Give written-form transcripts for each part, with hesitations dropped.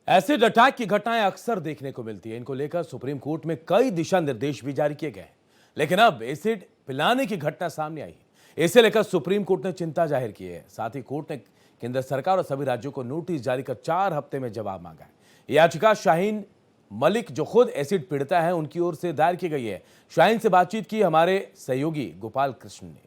Acid attack की घटनाएं अक्सर देखने को मिलती है। इनको लेकर सुप्रीम कोर्ट में कई दिशा निर्देश भी जारी किए गए हैं, लेकिन अब एसिड पिलाने की घटना सामने आई है। इसे लेकर सुप्रीम कोर्ट ने चिंता जाहिर की है। साथ ही कोर्ट ने केंद्र सरकार और सभी राज्यों को नोटिस जारी कर 4 हफ्ते में जवाब मांगा है। याचिका शाहीन मलिक, जो खुद एसिड पीड़िता है, उनकी ओर से दायर की गई है। शाहीन से बातचीत की हमारे सहयोगी गोपाल कृष्ण ने।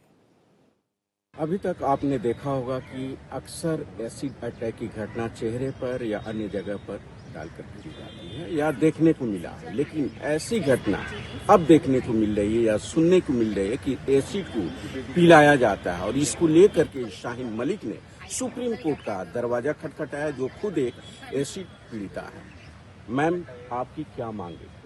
अभी तक आपने देखा होगा कि अक्सर एसिड अटैक की घटना चेहरे पर या अन्य जगह पर डालकर की जाती है या देखने को मिला है, लेकिन ऐसी घटना अब देखने को मिल रही है या सुनने को मिल रही है कि एसिड को पिलाया जाता है। और इसको लेकर के शाहीन मलिक ने सुप्रीम कोर्ट का दरवाजा खटखटाया, जो खुद एक एसिड पीड़िता है। मैम, आपकी क्या मांग है?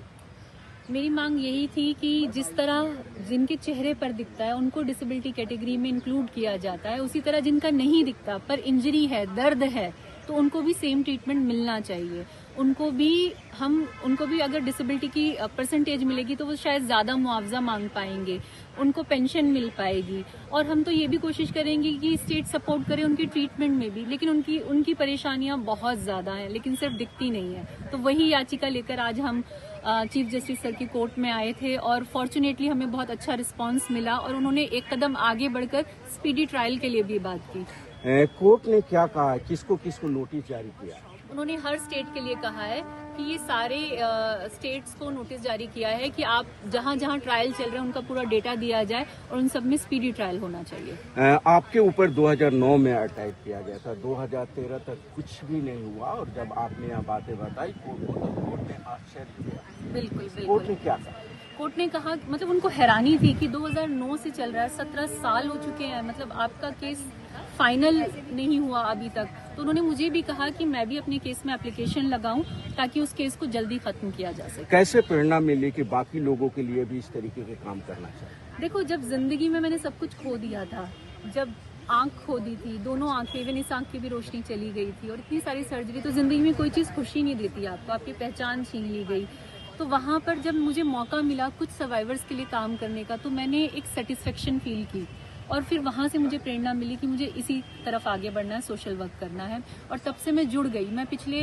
मेरी मांग यही थी कि जिस तरह जिनके चेहरे पर दिखता है उनको डिसेबिलिटी कैटेगरी में इंक्लूड किया जाता है, उसी तरह जिनका नहीं दिखता पर इंजरी है, दर्द है, तो उनको भी सेम ट्रीटमेंट मिलना चाहिए। उनको भी अगर डिसेबिलिटी की परसेंटेज मिलेगी तो वो शायद ज्यादा मुआवजा मांग पाएंगे, उनको पेंशन मिल पाएगी। और हम तो ये भी कोशिश करेंगे कि स्टेट सपोर्ट करे उनकी ट्रीटमेंट में भी, लेकिन उनकी परेशानियां बहुत ज्यादा हैं, लेकिन सिर्फ दिखती नहीं है। तो वही याचिका लेकर आज हम चीफ जस्टिस सर की कोर्ट में आए थे और फॉर्चुनेटली हमें बहुत अच्छा रिस्पांस मिला और उन्होंने एक कदम आगे बढ़कर स्पीडी ट्रायल के लिए भी बात की। कोर्ट ने क्या कहा, किसको किसको नोटिस जारी किया? उन्होंने हर स्टेट के लिए कहा है कि ये सारे स्टेट्स को नोटिस जारी किया है कि आप जहां जहां ट्रायल चल रहे हैं उनका पूरा डेटा दिया जाए और उन सब में स्पीडी ट्रायल होना चाहिए। आपके ऊपर 2009 में अटैक किया गया था, 2013 तक कुछ भी नहीं हुआ और जब आपने यहाँ बातें बताई कोर्ट ने आश्चर्य किया। बिल्कुल। कोर्ट ने क्या कहा? कोर्ट ने कहा, मतलब उनको हैरानी थी कि 2009 से चल रहा है, 17 साल हो चुके हैं, मतलब आपका केस फाइनल नहीं हुआ अभी तक। तो उन्होंने मुझे भी कहा कि मैं भी अपने केस में एप्लीकेशन लगाऊं ताकि उस केस को जल्दी खत्म किया जा सके। कैसे प्रेरणा मिली कि बाकी लोगों के लिए भी इस तरीके के काम करना चाहिए? देखो, जब जिंदगी में मैंने सब कुछ खो दिया था, जब आंख खो दी थी, दोनों आंखें, इवन इस आंख की भी रोशनी चली गई थी और इतनी सारी सर्जरी, तो जिंदगी में कोई चीज खुशी नहीं देती आपको, आपकी पहचान छीन ली गई। तो वहां पर जब मुझे मौका मिला कुछ सर्वाइवर्स के लिए काम करने का, तो मैंने एक सेटिस्फेक्शन फील की और फिर वहां से मुझे प्रेरणा मिली कि मुझे इसी तरफ आगे बढ़ना है, सोशल वर्क करना है। और तब से मैं जुड़ गई। मैं पिछले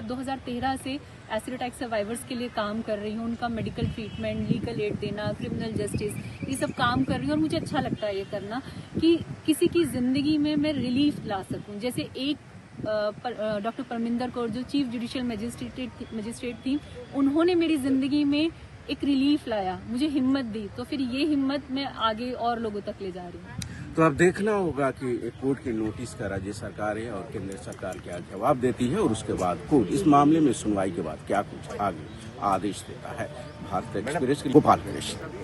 2013 से एसिड अटैक सर्वाइवर्स के लिए काम कर रही हूँ, उनका मेडिकल ट्रीटमेंट, लीगल एड देना, क्रिमिनल जस्टिस, ये सब काम कर रही हूँ और मुझे अच्छा लगता है ये करना कि किसी की जिंदगी में मैं रिलीफ ला सकूँ। जैसे एक डॉक्टर परमिंदर कौर, जो चीफ जुडिशियल मजिस्ट्रेट थी, उन्होंने मेरी जिंदगी में एक रिलीफ लाया, मुझे हिम्मत दी, तो फिर ये हिम्मत मैं आगे और लोगों तक ले जा रही हूँ। तो अब देखना होगा कि कोर्ट के नोटिस का राज्य सरकार है और केंद्र सरकार क्या जवाब देती है और उसके बाद कोर्ट इस मामले में सुनवाई के बाद क्या कुछ आगे आदेश देता है। भारत एक्सप्रेस के गोपाल कृष्ण।